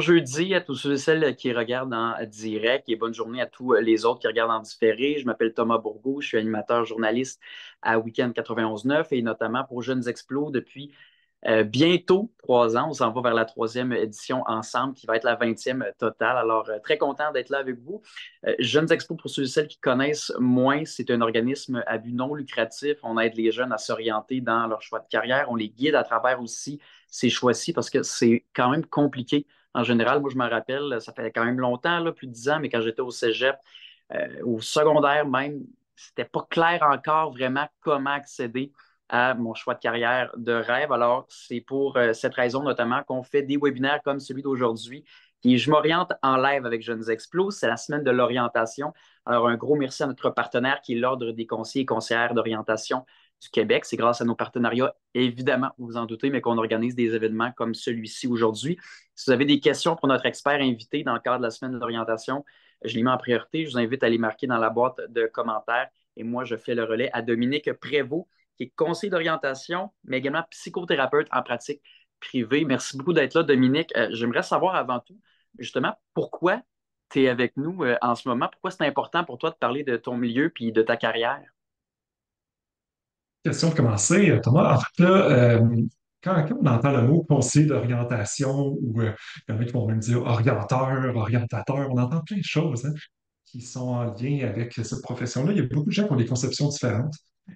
jeudi à tous ceux et celles qui regardent en direct et bonne journée à tous les autres qui regardent en différé. Je m'appelle Thomas Bourgault, je suis animateur journaliste à Week-end 91.9 et notamment pour Jeunes Explos depuis bientôt 3 ans. On s'en va vers la troisième édition ensemble qui va être la 20e totale. Alors, très content d'être là avec vous. Jeunes Explos, pour ceux et celles qui connaissent moins, c'est un organisme à but non lucratif. On aide les jeunes à s'orienter dans leur choix de carrière. On les guide à travers aussi ces choix-ci parce que c'est quand même compliqué. En général, moi, je me rappelle, ça fait quand même longtemps, là, plus de 10 ans, mais quand j'étais au cégep, au secondaire même, c'était pas clair encore vraiment comment accéder à mon choix de carrière de rêve. Alors, c'est pour cette raison notamment qu'on fait des webinaires comme celui d'aujourd'hui. Et je m'oriente en live avec Jeunes Explos. C'est la semaine de l'orientation. Alors, un gros merci à notre partenaire qui est l'Ordre des conseillers et conseillères d'orientation du Québec. C'est grâce à nos partenariats, évidemment, vous vous en doutez, mais qu'on organise des événements comme celui-ci aujourd'hui. Si vous avez des questions pour notre expert invité dans le cadre de la semaine de l'orientation, je les mets en priorité. Je vous invite à les marquer dans la boîte de commentaires. Et moi, je fais le relais à Dominique Prévost, qui est conseiller d'orientation, mais également psychothérapeute en pratique privée. Merci beaucoup d'être là, Dominique. J'aimerais savoir avant tout, justement, pourquoi tu es avec nous en ce moment? Pourquoi c'est important pour toi de parler de ton milieu puis de ta carrière? Question de commencer, Thomas. En fait, là, quand on entend le mot conseiller d'orientation ou il y en a qui vont même dire orienteur, orientateur, on entend plein de choses qui sont en lien avec cette profession-là. Il y a beaucoup de gens qui ont des conceptions différentes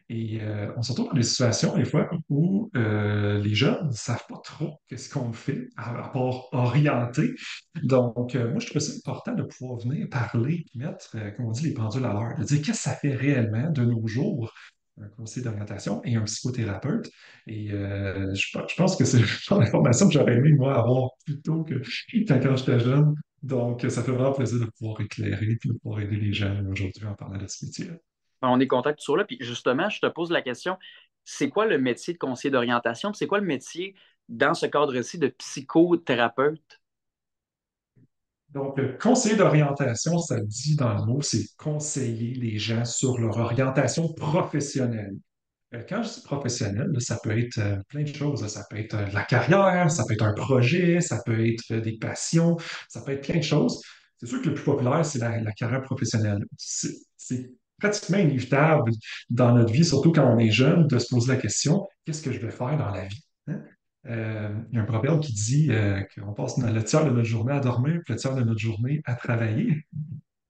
et on se retrouve dans des situations, des fois, où les jeunes ne savent pas trop qu'est-ce qu'on fait à part orienter. Donc, moi, je trouve ça important de pouvoir venir parler et mettre, comme on dit, les pendules à l'heure, de dire qu'est-ce que ça fait réellement de nos jours un conseiller d'orientation et un psychothérapeute. Et je pense que c'est le genre d'information que j'aurais aimé, moi, avoir plus tôt que quand j'étais jeune. Donc, ça fait vraiment plaisir de pouvoir éclairer et de pouvoir aider les jeunes aujourd'hui en parlant de ce métier. On est content que tu sois là. Puis justement, je te pose la question, c'est quoi le métier de conseiller d'orientation? Puis c'est quoi le métier dans ce cadre-ci de psychothérapeute? Donc, conseiller d'orientation, ça dit dans le mot, c'est conseiller les gens sur leur orientation professionnelle. Quand je dis professionnel, là, ça peut être plein de choses. Ça peut être de la carrière, ça peut être un projet, ça peut être des passions, ça peut être plein de choses. C'est sûr que le plus populaire, c'est la carrière professionnelle. C'est pratiquement inévitable dans notre vie, surtout quand on est jeune, de se poser la question, qu'est-ce que je vais faire dans la vie? Hein? Il y a un proverbe qui dit qu'on passe le tiers de notre journée à dormir, puis le tiers de notre journée à travailler.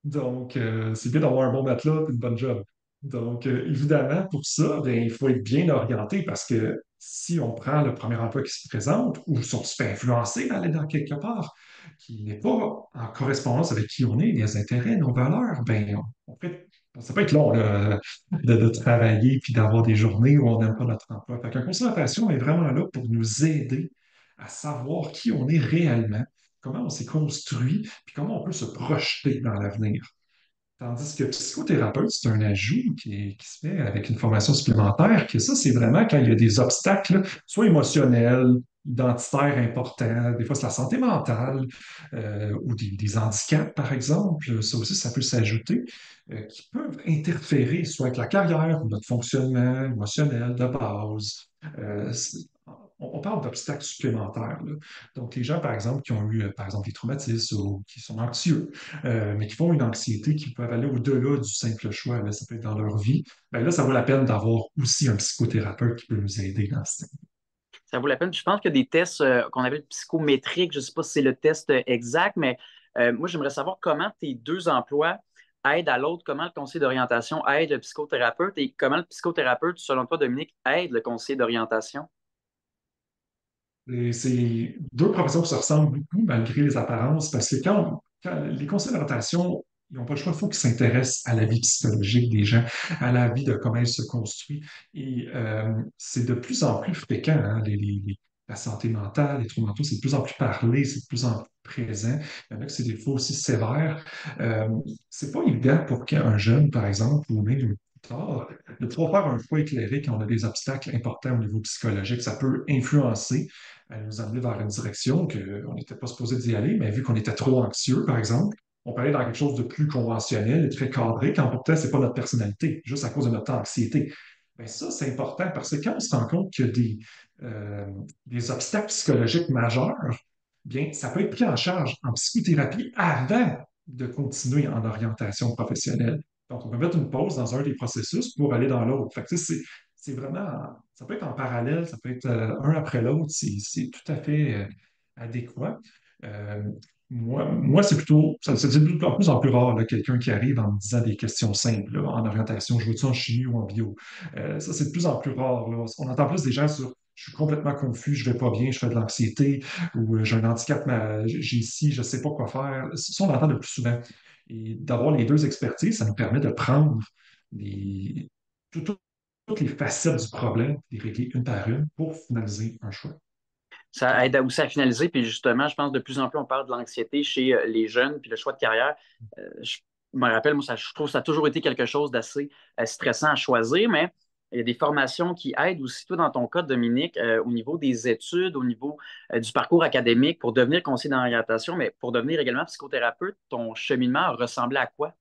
Donc, c'est bien d'avoir un bon matelas et une bonne job. Donc, évidemment, pour ça, ben, il faut être bien orienté parce que si on prend le premier emploi qui se présente ou si on se fait influencer d'aller dans quelque part qui n'est pas en correspondance avec qui on est, les intérêts, nos valeurs, ben, ça peut être long là, de travailler puis d'avoir des journées où on n'aime pas notre emploi. Fait qu'un conseiller d'orientation est vraiment là pour nous aider à savoir qui on est réellement, comment on s'est construit, puis comment on peut se projeter dans l'avenir. Tandis que psychothérapeute, c'est un ajout qui se fait avec une formation supplémentaire, que ça, c'est vraiment quand il y a des obstacles, soit émotionnels, identitaires importants, des fois c'est la santé mentale ou des handicaps, par exemple. Ça aussi, ça peut s'ajouter, qui peuvent interférer soit avec la carrière ou notre fonctionnement émotionnel de base. Euh, c'est- on parle d'obstacles supplémentaires, là. Donc, les gens, par exemple, qui ont eu, par exemple, des traumatismes ou qui sont anxieux, mais qui font une anxiété qui peuvent aller au-delà du simple choix, là, ça peut être dans leur vie, ben là, ça vaut la peine d'avoir aussi un psychothérapeute qui peut nous aider dans ce. Ça vaut la peine. Je pense qu'il y a des tests qu'on appelle psychométriques. Je ne sais pas si c'est le test exact, mais moi, j'aimerais savoir comment tes deux emplois aident à l'autre, comment le conseiller d'orientation aide le psychothérapeute et comment le psychothérapeute, selon toi, Dominique, aide le conseiller d'orientation. Et c'est deux professions qui se ressemblent beaucoup malgré les apparences, parce que quand les conseils d'orientation, ils n'ont pas le choix, il faut qu'ils s'intéressent à la vie psychologique des gens, à la vie de comment elle se construit. Et c'est de plus en plus fréquent, hein, la santé mentale, les troubles mentaux, c'est de plus en plus parlé, c'est de plus en plus présent. Il y en a que c'est des fois aussi sévère. Euh, c'est pas évident pour qu'un jeune, par exemple, ou même plus tard, de pouvoir faire un choix éclairé quand on a des obstacles importants au niveau psychologique. Ça peut influencer nous amener vers une direction qu'on n'était pas supposé d'y aller, mais vu qu'on était trop anxieux, par exemple, on peut aller dans quelque chose de plus conventionnel et très cadré, quand pourtant, ce n'est pas notre personnalité, juste à cause de notre anxiété. Bien, ça, c'est important parce que quand on se rend compte qu'il y a des obstacles psychologiques majeurs, bien, ça peut être pris en charge en psychothérapie avant de continuer en orientation professionnelle. Donc, on peut mettre une pause dans un des processus pour aller dans l'autre. Fait que, tu sais, c'est vraiment, ça peut être en parallèle, ça peut être un après l'autre, c'est tout à fait adéquat. Euh, moi c'est plutôt, ça c'est de plus en plus rare, là, quelqu'un qui arrive en me disant des questions simples, là, en orientation, je veux-tu en chimie ou en bio? Ça, c'est de plus en plus rare, là. On entend plus des gens sur je suis complètement confus, je vais pas bien, je fais de l'anxiété, ou j'ai un handicap, j'ai ci, je sais pas quoi faire. Ça, on l'entend le plus souvent. Et d'avoir les deux expertises, ça nous permet de prendre les, toutes les facettes du problème, les régler une par une pour finaliser un choix. Ça aide aussi à finaliser. Puis justement, je pense de plus en plus, on parle de l'anxiété chez les jeunes, puis le choix de carrière. Je me rappelle, moi, je trouve que ça a toujours été quelque chose d'assez stressant à choisir, mais il y a des formations qui aident aussi, toi, dans ton cas, Dominique, au niveau des études, au niveau du parcours académique pour devenir conseiller d'orientation, mais pour devenir également psychothérapeute, ton cheminement ressemblait à quoi?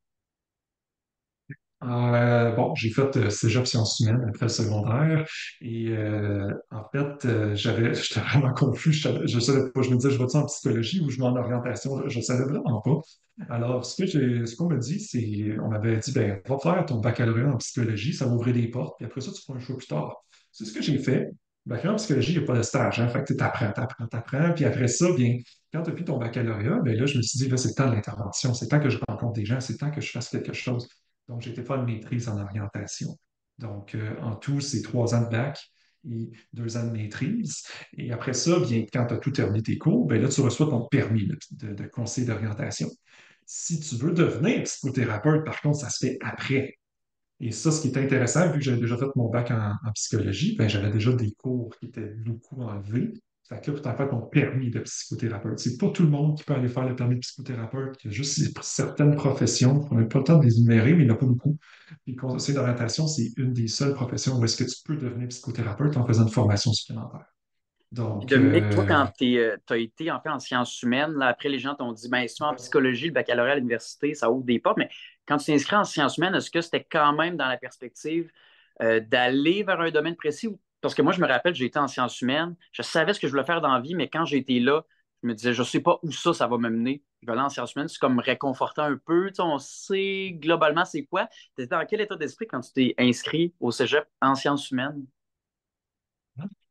Bon, j'ai fait cégep sciences humaines après le secondaire et en fait, j'étais vraiment confus. Je savais pas, je me disais, je vais-tu en psychologie ou je vais en orientation? Je savais vraiment pas. Alors, ce qu'on m'a dit, c'est, on m'avait dit, ben, va faire ton baccalauréat en psychologie, ça va ouvrir des portes, puis après ça, tu feras un choix plus tard. C'est ce que j'ai fait. Baccalauréat en psychologie, il n'y a pas de stage, hein. Fait que tu apprends, puis après ça, bien, quand tu as fait ton baccalauréat, ben là, je me suis dit, là, c'est le temps de l'intervention, c'est le temps que je rencontre des gens, c'est le temps que je fasse quelque chose. Donc, j'ai été faire une maîtrise en orientation. Donc, en tout, c'est 3 ans de bac et 2 ans de maîtrise. Et après ça, bien, quand tu as tout terminé tes cours, bien là, tu reçois ton permis là, de conseiller d'orientation. Si tu veux devenir psychothérapeute, par contre, ça se fait après. Et ça, ce qui est intéressant, vu que j'avais déjà fait mon bac en psychologie, ben, j'avais déjà des cours qui étaient beaucoup enlevés. Fait que là, tu as fait ton permis de psychothérapeute. C'est pas tout le monde qui peut aller faire le permis de psychothérapeute. Il y a juste certaines professions. On n'a pas le temps de les énumérer, mais il n'y en a pas beaucoup. Puis, conseiller d'orientation, c'est une des seules professions où est-ce que tu peux devenir psychothérapeute en faisant une formation supplémentaire. Puis Donc, Dominique, toi, quand tu as été en fait en sciences humaines, là, après les gens t'ont dit, ben, si tu vas en psychologie, le baccalauréat à l'université, ça ouvre des portes, mais quand tu t'inscris en sciences humaines, est-ce que c'était quand même dans la perspective d'aller vers un domaine précis? Parce que moi, je me rappelle, j'ai été en sciences humaines, je savais ce que je voulais faire dans la vie, mais quand j'ai été là, je me disais, je ne sais pas où ça va me mener. Je vais aller en sciences humaines, c'est comme réconfortant un peu, tu sais, on sait globalement c'est quoi. Tu étais dans quel état d'esprit quand tu t'es inscrit au cégep en sciences humaines?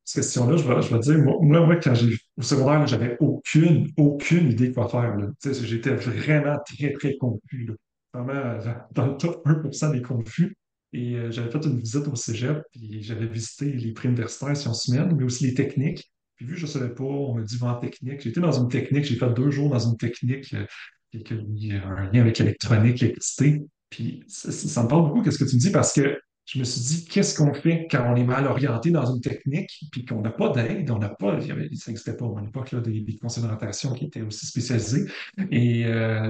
cette question-là, je vais dire, moi, quand j'ai au secondaire, là, j'avais aucune idée de quoi faire, là. Tu sais, j'étais vraiment très, très confus, là. Vraiment dans le top 1% des confus. Et j'avais fait une visite au cégep, puis j'avais visité les préuniversitaires sciences humaines, mais aussi les techniques. Puis vu que je ne savais pas, on m'a dit, va en technique. J'étais dans une technique, j'ai fait 2 jours dans une technique qui a un lien avec l'électronique, l'électricité. Puis ça me parle beaucoup, qu'est-ce que tu me dis, parce que je me suis dit, qu'est-ce qu'on fait quand on est mal orienté dans une technique, puis qu'on n'a pas d'aide, on n'a pas, ça n'existait pas à l'époque, là, des conseils d'orientation qui étaient aussi spécialisés. Et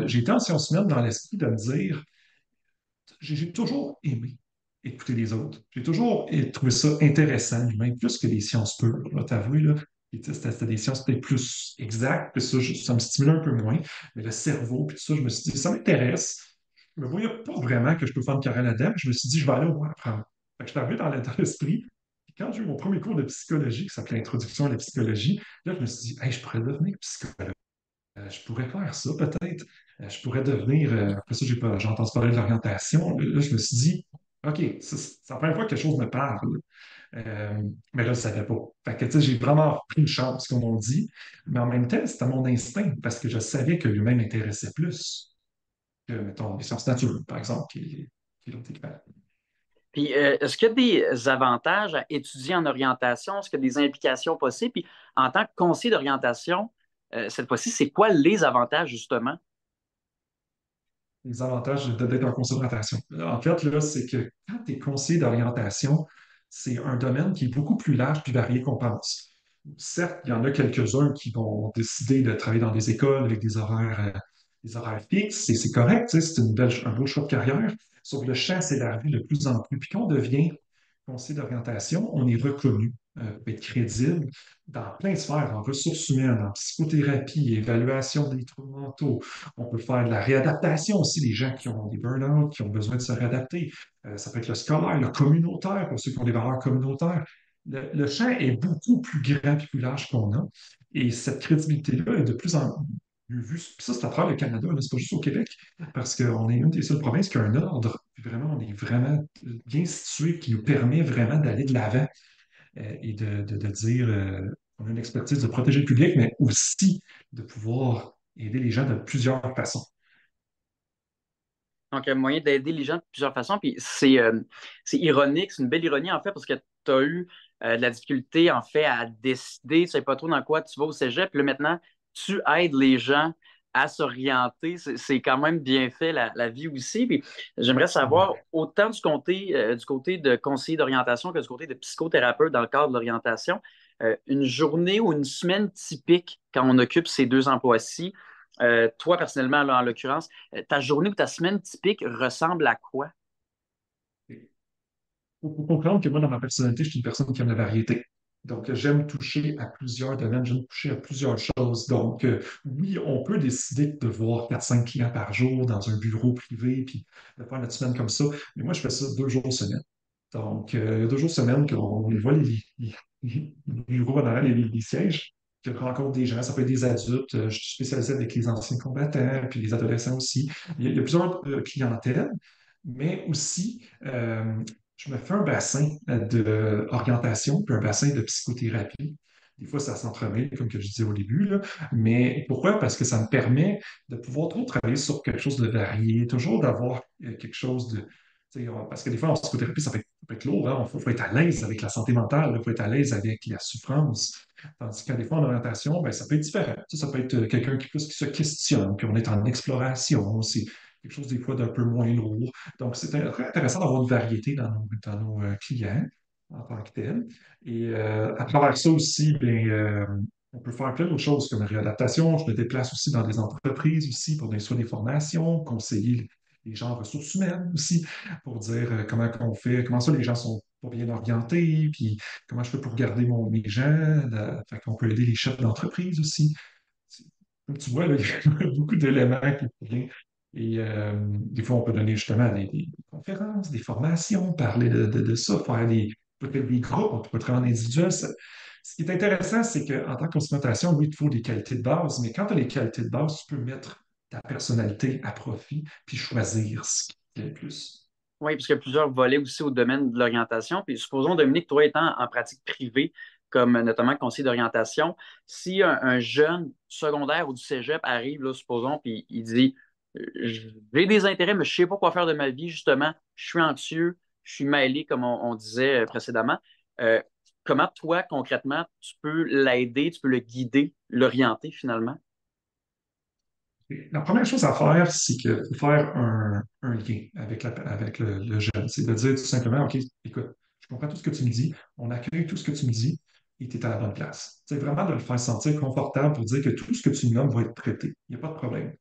j'ai été en sciences humaines dans l'esprit de me dire, j'ai toujours aimé écouter les autres. J'ai toujours trouvé ça intéressant, même plus que les sciences pures, là, t'avoues, là. Et, tu sais, c'était des sciences peut-être plus exactes, puis ça, ça me stimulait un peu moins. Mais le cerveau, puis tout ça, je me suis dit, ça m'intéresse. Je me voyais pas vraiment que je peux faire une carrière là-dedans. Je me suis dit, je vais aller au moins apprendre. Fait que je suis arrivé dans l'esprit. Puis quand j'ai eu mon premier cours de psychologie, qui s'appelait Introduction à la psychologie, là, je me suis dit, hey, je pourrais devenir psychologue. Je pourrais faire ça peut-être. Je pourrais devenir. Après ça, j'ai entendu parler de l'orientation. Là, je me suis dit, OK, c'est la première fois que quelque chose me parle. Mais là, je ne savais pas. Fait que, tu sais, j'ai vraiment pris une chance, comme on dit. Mais en même temps, c'était mon instinct parce que je savais que l'humain m'intéressait plus que, mettons, les sciences naturelles, par exemple, qui l'ont équivalent. Puis, est-ce qu'il y a des avantages à étudier en orientation? Est-ce qu'il y a des implications possibles? Puis, en tant que conseiller d'orientation, cette fois-ci, c'est quoi les avantages, justement? Les avantages d'être un conseiller d'orientation. En fait, là, c'est que quand tu es conseiller d'orientation, c'est un domaine qui est beaucoup plus large et varié qu'on pense. Certes, il y en a quelques-uns qui vont décider de travailler dans des écoles avec des horaires fixes, et c'est correct, tu sais, c'est un beau choix de carrière. Sauf que le champ s'élargit de plus en plus. Puis quand on devient conseiller d'orientation, on est reconnu, peut être crédible dans plein de sphères, en ressources humaines, en psychothérapie, évaluation des troubles mentaux. On peut faire de la réadaptation aussi, des gens qui ont des burn-out, qui ont besoin de se réadapter. Ça peut être le scolaire, le communautaire, pour ceux qui ont des valeurs communautaires. le champ est beaucoup plus grand et plus large qu'on a. Et cette crédibilité-là est de plus en plus vue. Puis ça, c'est à travers le Canada, là, c'est pas juste au Québec, parce qu'on est une des seules provinces qui a un ordre. Puis vraiment, on est vraiment bien situé, qui nous permet vraiment d'aller de l'avant et de dire qu'on a une expertise de protéger le public, mais aussi de pouvoir aider les gens de plusieurs façons. Donc, il y a moyen d'aider les gens de plusieurs façons. Puis c'est ironique, c'est une belle ironie en fait, parce que tu as eu de la difficulté en fait à décider, tu ne sais pas trop dans quoi tu vas au cégep. Puis là, maintenant, tu aides les gens à s'orienter. C'est quand même bien fait la vie aussi. Puis j'aimerais savoir, Ouais. autant du côté de conseiller d'orientation que du côté de psychothérapeute dans le cadre de l'orientation, une journée ou une semaine typique quand on occupe ces deux emplois-ci, toi personnellement, là, en l'occurrence, ta journée ou ta semaine typique ressemble à quoi? Il faut comprendre que moi, dans ma personnalité, je suis une personne qui aime la variété. Donc, j'aime toucher à plusieurs domaines, j'aime toucher à plusieurs choses. Donc, oui, on peut décider de voir 4-5 clients par jour dans un bureau privé, puis de faire notre semaine comme ça. Mais moi, je fais ça 2 jours semaine. Donc, 2 jours semaine qu'on voit les bureaux en arrière, les sièges, que je rencontre des gens. Ça peut être des adultes. Je suis spécialisé avec les anciens combattants, puis les adolescents aussi. Il y a plusieurs clientèles, mais aussi, je me fais un bassin d'orientation, puis un bassin de psychothérapie. Des fois, ça s'entremêle, comme que je disais au début, là. Mais pourquoi? Parce que ça me permet de pouvoir trop travailler sur quelque chose de varié, toujours d'avoir quelque chose de. Parce que des fois, en psychothérapie, ça peut être lourd, hein. Faut être à l'aise avec la santé mentale, il faut être à l'aise avec la souffrance. Tandis que des fois, en orientation, ben, ça peut être différent. Ça peut être quelqu'un qui se questionne, puis on est en exploration. C'est quelque chose des fois d'un peu moins lourd. Donc, c'est très intéressant d'avoir une variété dans nos clients en tant que tels. Et à travers ça aussi, bien, on peut faire plein d'autres choses comme réadaptation. Je me déplace aussi dans des entreprises aussi pour soit des formations, conseiller les gens en ressources humaines aussi, pour dire comment on fait, comment ça les gens sont pas bien orientés, puis comment je fais pour garder mes gens. Fait qu'on peut aider les chefs d'entreprise aussi. Comme tu vois, là, il y a beaucoup d'éléments qui viennent. Et des fois, on peut donner justement des conférences, des formations, parler de ça, faire peut-être des groupes, on peut travailler en individuel. Ce qui est intéressant, c'est qu'en tant que consultation, oui, il te faut des qualités de base, mais quand tu as les qualités de base, tu peux mettre ta personnalité à profit puis choisir ce qui te plaît le plus. Oui, parce qu'il y a plusieurs volets aussi au domaine de l'orientation. Puis supposons, Dominique, toi étant en pratique privée, comme notamment conseiller d'orientation, si un jeune secondaire ou du cégep arrive, là, supposons, puis il dit j'ai des intérêts, mais je ne sais pas quoi faire de ma vie, justement, je suis anxieux, je suis mêlé, comme on disait précédemment. Euh, Comment toi, concrètement, tu peux l'aider, tu peux le guider, l'orienter finalement? La première chose à faire, c'est que faut faire un lien avec le jeune. C'est de dire tout simplement, OK, écoute, je comprends tout ce que tu me dis, on accueille tout ce que tu me dis et tu es à la bonne place. C'est vraiment de le faire sentir confortable pour dire que tout ce que tu me nommes va être traité. Il n'y a pas de problème.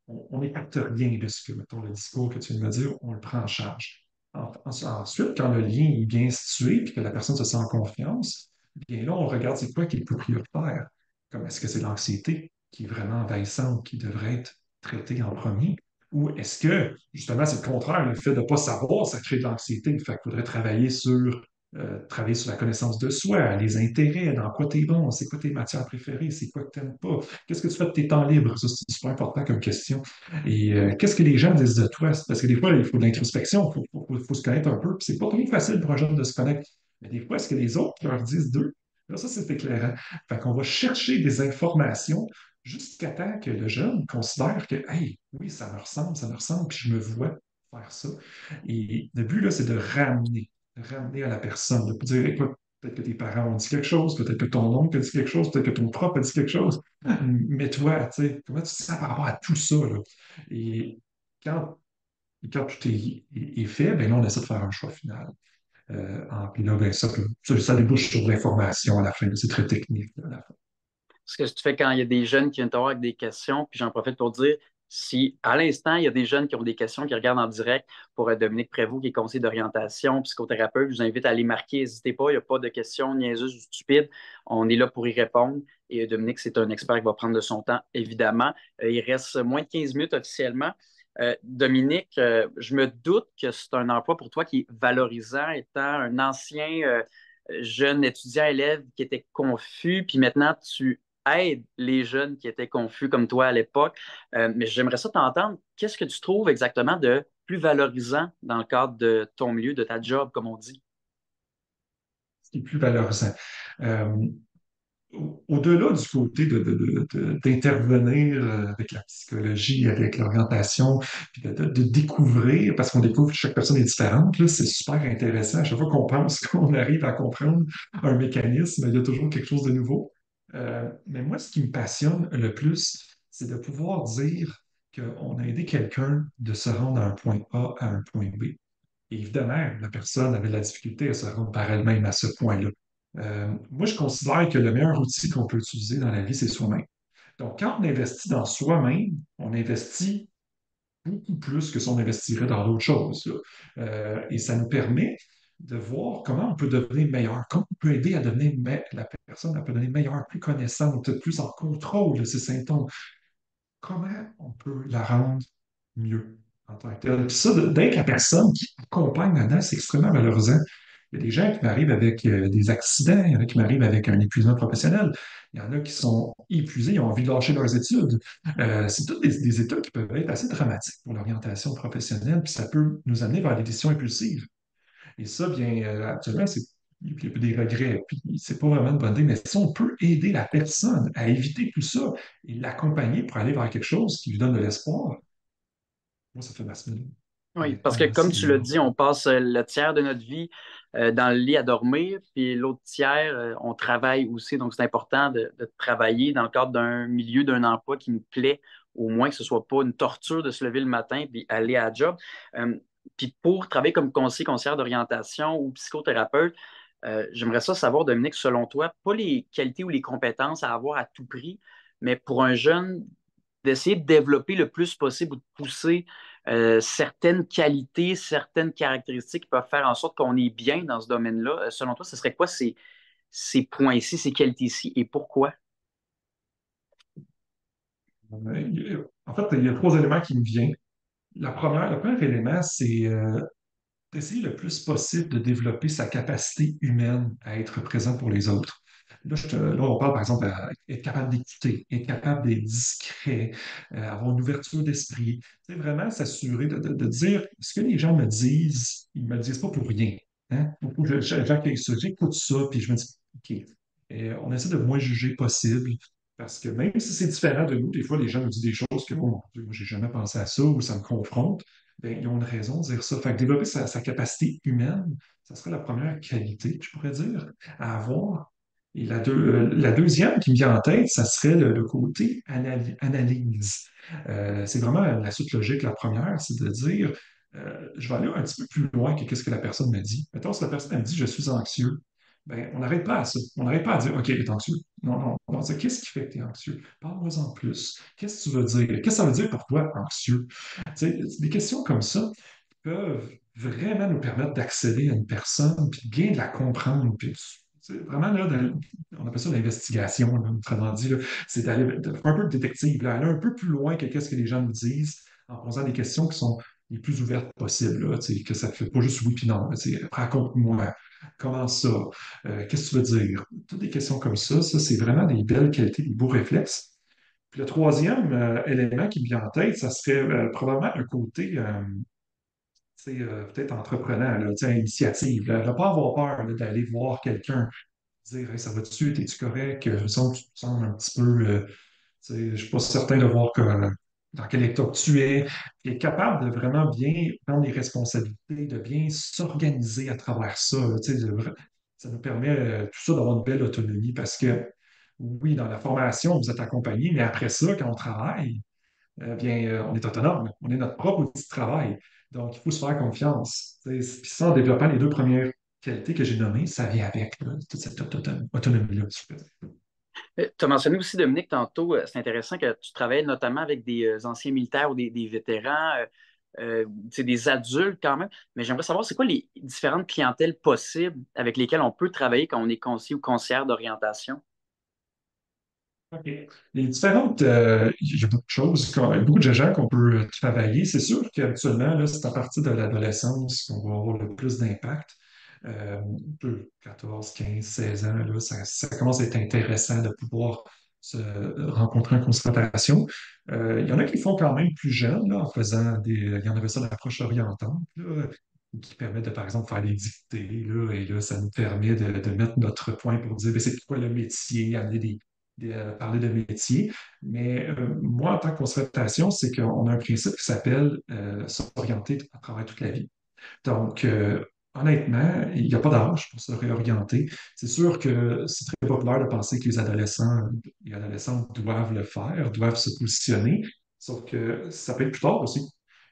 On n'écarte rien de ce que, mettons, le discours que tu viens de me dire, on le prend en charge. Ensuite, quand le lien est bien situé et que la personne se sent en confiance, bien là, on regarde c'est quoi qui est le plus prioritaire. Comme est-ce que c'est l'anxiété qui est vraiment envahissante, qui devrait être traitée en premier? Ou est-ce que, justement, c'est le contraire, le fait de ne pas savoir, ça crée de l'anxiété. Fait qu'il faudrait travailler sur la connaissance de soi, les intérêts, dans quoi tu es bon, c'est quoi tes matières préférées, c'est quoi que tu n'aimes pas, qu'est-ce que tu fais de tes temps libres? Ça, c'est super important comme question. Et qu'est-ce que les gens disent de toi? Parce que des fois, il faut de l'introspection, il faut se connaître un peu. Puis c'est pas toujours facile pour un jeune de se connaître. Mais des fois, est-ce que les autres leur disent d'eux? Là, ça, c'est éclairant. Fait qu'on va chercher des informations jusqu'à temps que le jeune considère que, hey, oui, ça me ressemble, puis je me vois faire ça. Et le but, là, c'est de ramener à la personne, de dire, écoute, peut-être que tes parents ont dit quelque chose, peut-être que ton oncle a dit quelque chose, peut-être que ton prof a dit quelque chose, mais toi, tu sais, comment tu te sens par rapport à tout ça, là? Et quand, quand tout est fait, ben là, on essaie de faire un choix final. Puis là, ben, ça débouche sur l'information à la fin. C'est très technique là, à la fin. Ce que tu fais quand il y a des jeunes qui viennent te voir avec des questions, puis j'en profite pour dire, si à l'instant, il y a des jeunes qui ont des questions, qui regardent en direct pour Dominique Prévost, qui est conseiller d'orientation, psychothérapeute, je vous invite à les marquer. N'hésitez pas, il n'y a pas de questions niaiseuses ou stupides. On est là pour y répondre. Et Dominique, c'est un expert qui va prendre de son temps, évidemment. Il reste moins de 15 minutes officiellement. Dominique, je me doute que c'est un emploi pour toi qui est valorisant, étant un ancien jeune étudiant élève qui était confus, puis maintenant tu aides les jeunes qui étaient confus comme toi à l'époque. Mais j'aimerais ça t'entendre. Qu'est-ce que tu trouves exactement de plus valorisant dans le cadre de ton milieu, de ta job, comme on dit? Ce qui est plus valorisant. Euh, Au-delà du côté d'intervenir avec la psychologie, avec l'orientation, puis de découvrir, parce qu'on découvre que chaque personne est différente, là, c'est super intéressant. À chaque fois qu'on pense qu'on arrive à comprendre un mécanisme, il y a toujours quelque chose de nouveau. Mais moi, ce qui me passionne le plus, c'est de pouvoir dire qu'on a aidé quelqu'un de se rendre d'un point A à un point B. Et évidemment, la personne avait de la difficulté à se rendre par elle-même à ce point-là. Moi, je considère que le meilleur outil qu'on peut utiliser dans la vie, c'est soi-même. Donc, quand on investit dans soi-même, on investit beaucoup plus que si on investirait dans d'autres choses, là. Et ça nous permet de voir comment on peut devenir meilleur, comment on peut aider à devenir la personne à devenir meilleure, plus connaissante, plus en contrôle de ses symptômes. Comment on peut la rendre mieux en tant que telle? Puis ça, d'être la personne qui accompagne là-dedans, c'est extrêmement valorisant. Il y a des gens qui m'arrivent avec des accidents, il y en a qui m'arrivent avec un épuisement professionnel, il y en a qui sont épuisés, ils ont envie de lâcher leurs études. C'est tous des états qui peuvent être assez dramatiques pour l'orientation professionnelle, puis ça peut nous amener vers des décisions impulsives. Et ça, bien, actuellement, c'est il y a des regrets, puis c'est pas vraiment une bonne idée, mais si on peut aider la personne à éviter tout ça et l'accompagner pour aller vers quelque chose qui lui donne de l'espoir, moi, ça fait ma semaine. Oui, parce Honnêtement, que là, comme tu l'as dit, on passe le tiers de notre vie dans le lit à dormir, puis l'autre tiers, on travaille aussi. Donc, c'est important de travailler dans le cadre d'un milieu, d'un emploi qui nous plaît, au moins que ce soit pas une torture de se lever le matin puis aller à la job. Euh, Puis pour travailler comme conseiller d'orientation ou psychothérapeute, j'aimerais ça savoir, Dominique, selon toi, pas les qualités ou les compétences à avoir à tout prix, mais pour un jeune, d'essayer de développer le plus possible ou de pousser certaines qualités, certaines caractéristiques qui peuvent faire en sorte qu'on est bien dans ce domaine-là. Selon toi, ce serait quoi ces points-ci, ces qualités-ci et pourquoi? En fait, il y a trois éléments qui me viennent. Le premier élément, c'est d'essayer le plus possible de développer sa capacité humaine à être présent pour les autres. Là, on parle par exemple d'être capable d'écouter, être capable d'être discret, avoir une ouverture d'esprit. C'est vraiment s'assurer de dire ce que les gens me disent, ils ne me le disent pas pour rien. Hein? Faut que j'accueille ça, j'écoute ça, puis je me dis, OK, on essaie de moins juger possible. Parce que même si c'est différent de nous, des fois, les gens nous disent des choses que, oh mon Dieu, moi, j'ai jamais pensé à ça ou ça me confronte. Ben, ils ont une raison de dire ça. Fait que développer sa capacité humaine, ça serait la première qualité, je pourrais dire, à avoir. Et la deuxième qui me vient en tête, ça serait le côté analyse. C'est vraiment la suite logique. La première, c'est de dire, je vais aller un petit peu plus loin que ce que la personne me dit. Mettons, si la personne me dit, je suis anxieux, ben, on n'arrête pas à ça. On n'arrête pas à dire, OK, tu es anxieux. Non, non. On va dire, qu'est-ce qui fait que tu es anxieux? Parle-moi en plus. Qu'est-ce que tu veux dire? Qu'est-ce que ça veut dire pour toi, anxieux? Tu sais, des questions comme ça peuvent vraiment nous permettre d'accéder à une personne, puis bien de la comprendre. Puis, c'est vraiment, là, on appelle ça l'investigation, là, autrement dit, là, c'est de faire un peu de détective, là, aller un peu plus loin que ce que les gens nous disent, en posant des questions qui sont les plus ouvertes possibles, là, tu sais, que ça ne fait pas juste oui puis non. Là, tu sais, raconte-moi, comment ça? Qu'est-ce que tu veux dire? Toutes des questions comme ça, c'est vraiment des belles qualités, des beaux réflexes. Puis le troisième élément qui me vient en tête, ça serait probablement un côté peut-être entreprenant, là, tu sais, initiative. Là, ne pas avoir peur là, d'aller voir quelqu'un, dire hey, ça va-tu, t'es-tu correct? Je sens que tu te sens un petit peu. Tu sais, je ne suis pas certain de voir dans quel état que tu es. Et être capable de vraiment bien prendre les responsabilités, de bien s'organiser à travers ça. Là, tu sais, ça nous permet tout ça d'avoir une belle autonomie parce que oui, dans la formation, vous êtes accompagné, mais après ça, quand on travaille, bien, on est autonome. On est notre propre outil de travail. Donc, il faut se faire confiance. Puis ça, en développant les deux premières qualités que j'ai nommées, ça vient avec là, toute cette autonomie-là. Si je peux dire. Tu as mentionné aussi, Dominique, tantôt, c'est intéressant que tu travailles notamment avec des anciens militaires ou des vétérans, c'est des adultes quand même, mais j'aimerais savoir, c'est quoi les différentes clientèles possibles avec lesquelles on peut travailler quand on est conseiller ou conseillère d'orientation? OK. Les différentes, il y a beaucoup de choses, beaucoup de gens qu'on peut travailler. C'est sûr qu'habituellement, là, c'est à partir de l'adolescence qu'on va avoir le plus d'impact. Un peu 14, 15, 16 ans, là, ça commence à être intéressant de pouvoir se rencontrer en concertation. Il y en a qui le font quand même plus jeunes, là, en faisant il y en avait ça l'approche orientante, là, qui permet de, par exemple, faire des dictées, là, et là, ça nous permet de mettre notre point pour dire, ben, c'est quoi le métier, amener parler de métier. Mais moi, en tant que concertation, c'est qu'on a un principe qui s'appelle s'orienter à travers toute la vie. Donc, honnêtement, il n'y a pas d'âge pour se réorienter. C'est sûr que c'est très populaire de penser que les adolescents et adolescentes doivent le faire, doivent se positionner, sauf que ça peut être plus tard aussi.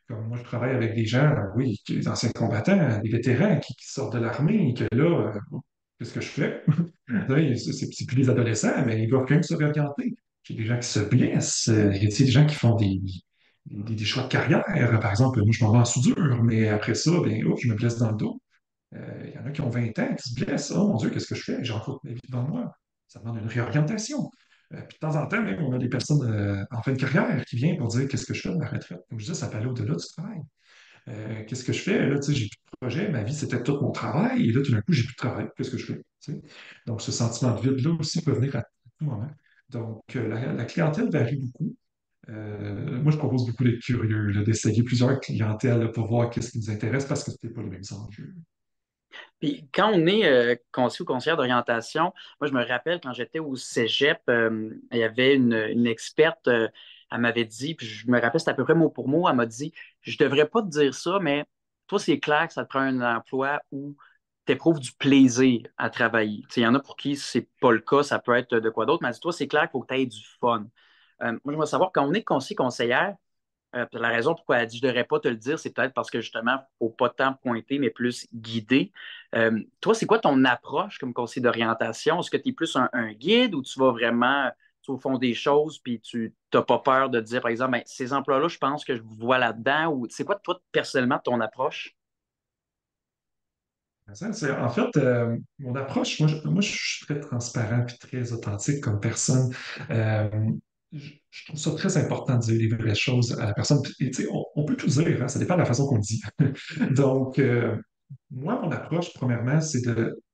Comme moi, je travaille avec des gens, oui, des anciens combattants, des vétérans qui sortent de l'armée et que là, qu'est-ce que je fais? Oui, c'est plus des adolescents, mais ils doivent quand même se réorienter. J'ai des gens qui se blessent, il y a des gens qui font des choix de carrière. Par exemple, moi, je m'en vais en soudure, mais après ça, ben, oh, je me blesse dans le dos. Il y en a qui ont 20 ans, qui se blessent. Oh mon Dieu, qu'est-ce que je fais? J'ai encore toute ma vie devant moi. Ça demande une réorientation. Puis de temps en temps, même, on a des personnes en fin de carrière qui viennent pour dire qu'est-ce que je fais de ma retraite. Comme je dis, ça peut aller au-delà du travail. Qu'est-ce que je fais? Là, tu sais, j'ai plus de projet, ma vie, c'était tout mon travail, et là, tout d'un coup, j'ai plus de travail. Qu'est-ce que je fais? Tu sais? Donc, ce sentiment de vide-là aussi peut venir à tout moment. Donc, la clientèle varie beaucoup. Moi, je propose beaucoup d'être curieux, là, d'essayer plusieurs clientèles là, pour voir qu'est-ce qui nous intéresse parce que ce n'est pas les mêmes enjeux. Puis quand on est conseiller ou conseillère d'orientation, moi, je me rappelle quand j'étais au cégep, il y avait une experte, elle m'avait dit, puis je me rappelle, c'était à peu près mot pour mot, elle m'a dit, je devrais pas te dire ça, mais toi, c'est clair que ça te prend un emploi où tu éprouves du plaisir à travailler. Tu sais, il y en a pour qui c'est pas le cas, ça peut être de quoi d'autre, mais elle dit, toi, c'est clair qu'il faut que tu aies du fun. Moi, je veux savoir, quand on est conseiller conseillère, puis la raison pourquoi elle dit je ne devrais pas te le dire, c'est peut-être parce que justement, il ne faut pas tant pointer, mais plus guider. Toi, c'est quoi ton approche comme conseiller d'orientation? Est-ce que tu es plus un guide ou tu vas vraiment au fond des choses puis tu n'as pas peur de dire, par exemple, ben, ces emplois-là, je pense que je vous vois là-dedans ou c'est quoi, toi, personnellement, ton approche? En fait, mon approche, moi, je suis très transparent et très authentique comme personne. Euh, je trouve ça très important de dire les vraies choses à la personne. Et, tu sais, on peut tout dire, hein, ça dépend de la façon qu'on le dit. Donc, moi, mon approche, premièrement, c'est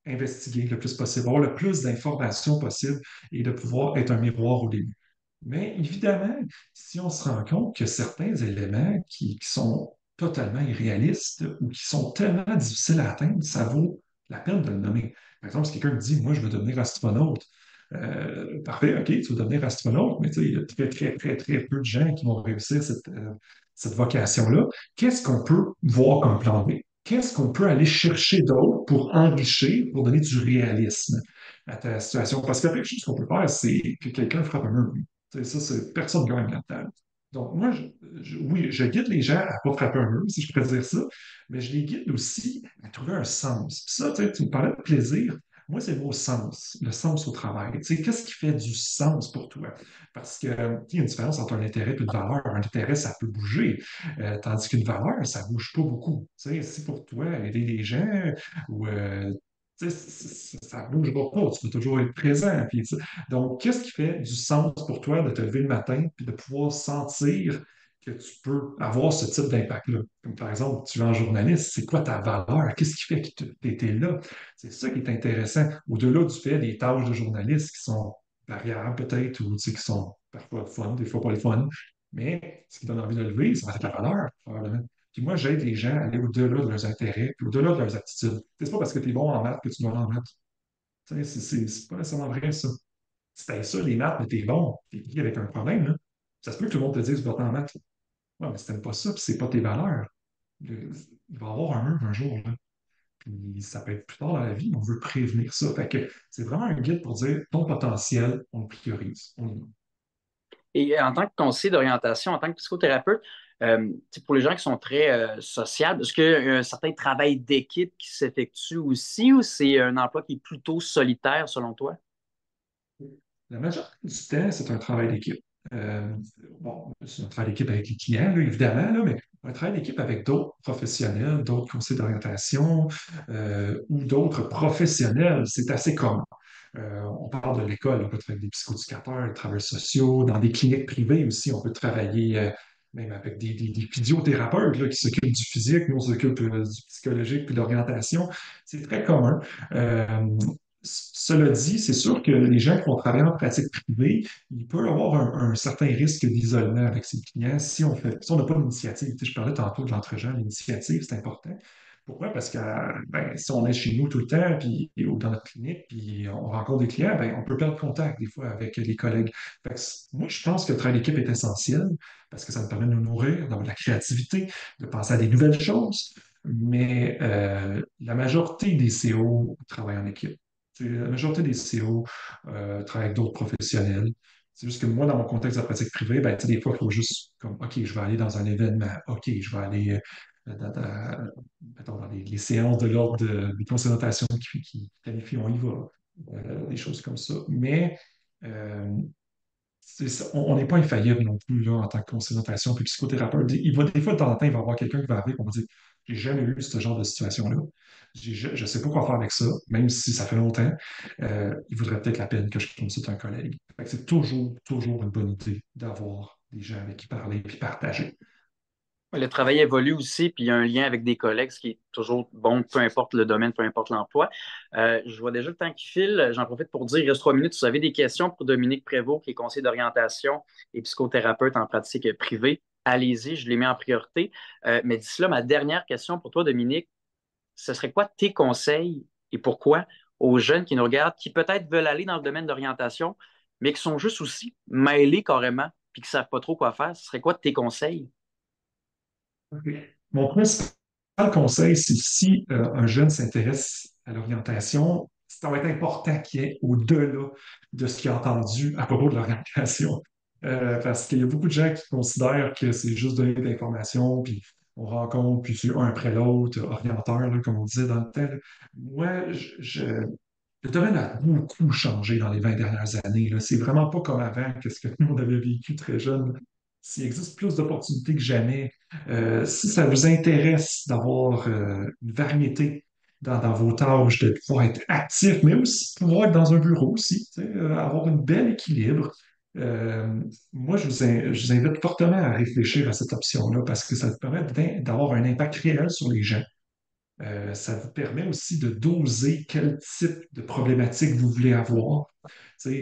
d'investiguer le plus possible, avoir le plus d'informations possible et de pouvoir être un miroir au début. Mais évidemment, si on se rend compte que certains éléments qui sont totalement irréalistes ou qui sont tellement difficiles à atteindre, ça vaut la peine de le nommer. Par exemple, si quelqu'un me dit, moi, je veux devenir astronaute, parfait, OK, tu veux devenir astronaute, mais tu sais, il y a très, très, très, très peu de gens qui vont réussir cette vocation-là. Qu'est-ce qu'on peut voir comme plan B? Qu'est-ce qu'on peut aller chercher d'autre pour enrichir, pour donner du réalisme à ta situation? Parce que la chose qu'on peut faire, c'est que quelqu'un frappe un mur. Tu sais, personne ne gagne là-dedans. Donc, moi, oui, je guide les gens à ne pas frapper un mur, si je pourrais dire ça, mais je les guide aussi à trouver un sens. Puis ça, tu sais, tu me parlais de plaisir. Moi, c'est le mot sens, le sens au travail. Tu sais, qu'est-ce qui fait du sens pour toi? Parce que, tu sais, il y a une différence entre un intérêt et une valeur. Un intérêt, ça peut bouger, tandis qu'une valeur, ça ne bouge pas beaucoup. Tu sais, si pour toi, aider les gens ou tu sais, ça ne bougera pas, tu peux toujours être présent. Puis, tu sais, donc, qu'est-ce qui fait du sens pour toi de te lever le matin puis de pouvoir sentir que tu peux avoir ce type d'impact-là? Comme par exemple, tu es un journaliste, c'est quoi ta valeur? Qu'est-ce qui fait que tu es là? C'est ça qui est intéressant. Au-delà du fait des tâches de journaliste qui sont variables peut-être ou tu sais, qui sont parfois fun, des fois pas les fun, mais ce qui donne envie de lever, ça va être la valeur, probablement. Puis moi, j'aide les gens à aller au-delà de leurs intérêts, puis au-delà de leurs aptitudes. C'est pas parce que tu es bon en maths que tu dois en maths. Tu sais, c'est pas nécessairement vrai, ça. Si t'as ça, les maths, mais t'es bon, t'es pris avec un problème, là. Ça se peut que tout le monde te dise, va en maths. Ouais, mais si t'aimes pas ça, puis c'est pas tes valeurs, il va y avoir un mur un jour, là. Puis ça peut être plus tard dans la vie, mais on veut prévenir ça. Fait que c'est vraiment un guide pour dire ton potentiel, on le priorise. Et en tant que conseiller d'orientation, en tant que psychothérapeute, pour les gens qui sont très sociables, est-ce qu'il y a un certain travail d'équipe qui s'effectue aussi ou c'est un emploi qui est plutôt solitaire selon toi? La majorité du temps, c'est un travail d'équipe. Euh, bon, c'est un travail d'équipe avec les clients, là, évidemment, là, mais un travail d'équipe avec d'autres professionnels, d'autres conseils d'orientation ou d'autres professionnels, c'est assez commun. On parle de l'école, on peut travailler avec des psychoéducateurs, des travailleurs sociaux, dans des cliniques privées aussi, on peut travailler même avec des physiothérapeutes là, qui s'occupent du physique, nous on s'occupe du psychologique puis de l'orientation. C'est très commun. Euh, Cela dit, c'est sûr que les gens qui vont travailler en pratique privée, il peut y avoir un certain risque d'isolement avec ses clients si on n'a pas d'initiative. Tu sais, je parlais tantôt de l'entre-gens, l'initiative, c'est important. Pourquoi? Parce que ben, si on est chez nous tout le temps, ou dans notre clinique, puis on rencontre des clients, ben, on peut perdre contact des fois avec les collègues. Fait que moi, je pense que le travail d'équipe est essentiel parce que ça nous permet de nous nourrir, d'avoir de la créativité, de penser à des nouvelles choses. Mais la majorité des CO travaillent en équipe. La majorité des CO travaillent avec d'autres professionnels. C'est juste que moi, dans mon contexte de pratique privée, ben, tu sais, des fois, il faut juste comme, OK, je vais aller dans un événement. OK, je vais aller mettons, dans les séances de l'ordre des consultations qui planifient, on y va. Des choses comme ça. Mais euh, on n'est pas infaillible non plus là, en tant que consultation puis psychothérapeute. Des fois, de temps en temps, il va y avoir quelqu'un qui va arriver et on va dire, j'ai jamais eu ce genre de situation-là. Je ne sais pas quoi faire avec ça, même si ça fait longtemps. Il vaudrait peut-être la peine que je consulte un collègue. Fait que c'est toujours une bonne idée d'avoir des gens avec qui parler et partager. Le travail évolue aussi, puis il y a un lien avec des collègues, ce qui est toujours bon, peu importe le domaine, peu importe l'emploi. Je vois déjà le temps qui file. J'en profite pour dire, il reste 3 minutes. Si vous avez des questions pour Dominique Prévost, qui est conseiller d'orientation et psychothérapeute en pratique privée, allez-y, je les mets en priorité. Mais d'ici là, ma dernière question pour toi, Dominique, ce serait quoi tes conseils et pourquoi aux jeunes qui nous regardent, qui peut-être veulent aller dans le domaine d'orientation, mais qui sont juste aussi mêlés carrément, puis qui ne savent pas trop quoi faire? Ce serait quoi tes conseils? OK. Mon principal conseil, c'est si un jeune s'intéresse à l'orientation, ça va être important qu'il y ait au-delà de ce qu'il a entendu à propos de l'orientation. Parce qu'il y a beaucoup de gens qui considèrent que c'est juste donner de l'information, puis on rencontre, puis c'est un après l'autre, orienteur, là, comme on disait dans le temps. Là. Moi, le domaine a beaucoup changé dans les 20 dernières années. Là. C'est vraiment pas comme avant, qu'est-ce que nous, on avait vécu très jeune. S'il existe plus d'opportunités que jamais, si ça vous intéresse d'avoir une variété dans vos tâches, de pouvoir être actif, mais aussi pouvoir être dans un bureau aussi, tu sais, avoir un bel équilibre, moi, je vous invite fortement à réfléchir à cette option-là parce que ça vous permet d'avoir un impact réel sur les gens. Ça vous permet aussi de doser quel type de problématique vous voulez avoir. Tu sais,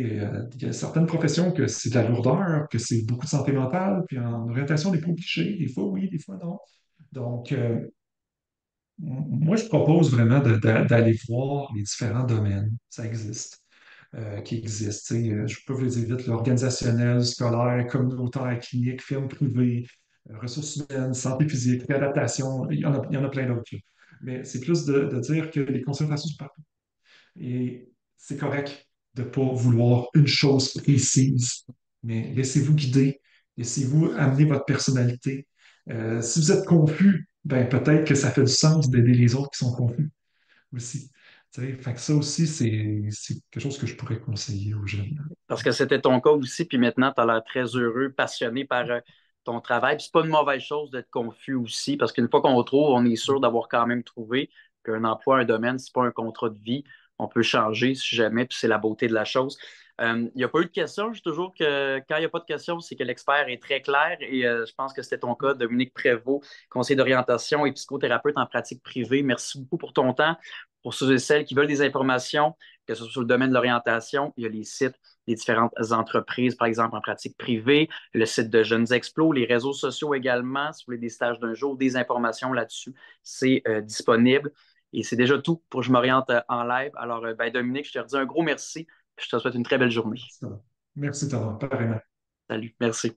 il y a certaines professions que c'est de la lourdeur, que c'est beaucoup de santé mentale, puis en orientation, on n'est pas obligé. Des fois, oui, des fois, non. Donc, moi, je propose vraiment d'aller voir les différents domaines. Ça existe, qui existent. Tu sais, je peux vous les dire vite, l'organisationnel, scolaire, communautaire, clinique, firme privée, ressources humaines, santé physique, réadaptation, il y en a plein d'autres. Là. Mais c'est plus de dire que les consultations sont partout. Et c'est correct de ne pas vouloir une chose précise, mais laissez-vous guider, laissez-vous amener votre personnalité. Si vous êtes confus, ben peut-être que ça fait du sens d'aider les autres qui sont confus aussi. Tu sais, fait que ça aussi, c'est quelque chose que je pourrais conseiller aux jeunes. Parce que c'était ton cas aussi, puis maintenant, tu as l'air très heureux, passionné par ton travail. Puis c'est pas une mauvaise chose d'être confus aussi, parce qu'une fois qu'on retrouve, on est sûr d'avoir quand même trouvé qu'un emploi, un domaine, c'est pas un contrat de vie. On peut changer si jamais, puis c'est la beauté de la chose. Il n'y a pas eu de questions. Je dis toujours que quand il n'y a pas de questions, c'est que l'expert est très clair. Et je pense que c'était ton cas, Dominique Prévost, conseiller d'orientation et psychothérapeute en pratique privée. Merci beaucoup pour ton temps. Pour ceux et celles qui veulent des informations, que ce soit sur le domaine de l'orientation, il y a les sites des différentes entreprises, par exemple en pratique privée, le site de Jeunes Explos, les réseaux sociaux également, si vous voulez des stages d'un jour, des informations là-dessus, c'est disponible. Et c'est déjà tout pour Je m'oriente en live. Alors, ben, Dominique, je te redis un gros merci. Je te souhaite une très belle journée. Merci, Thomas. Pareillement. Salut, merci.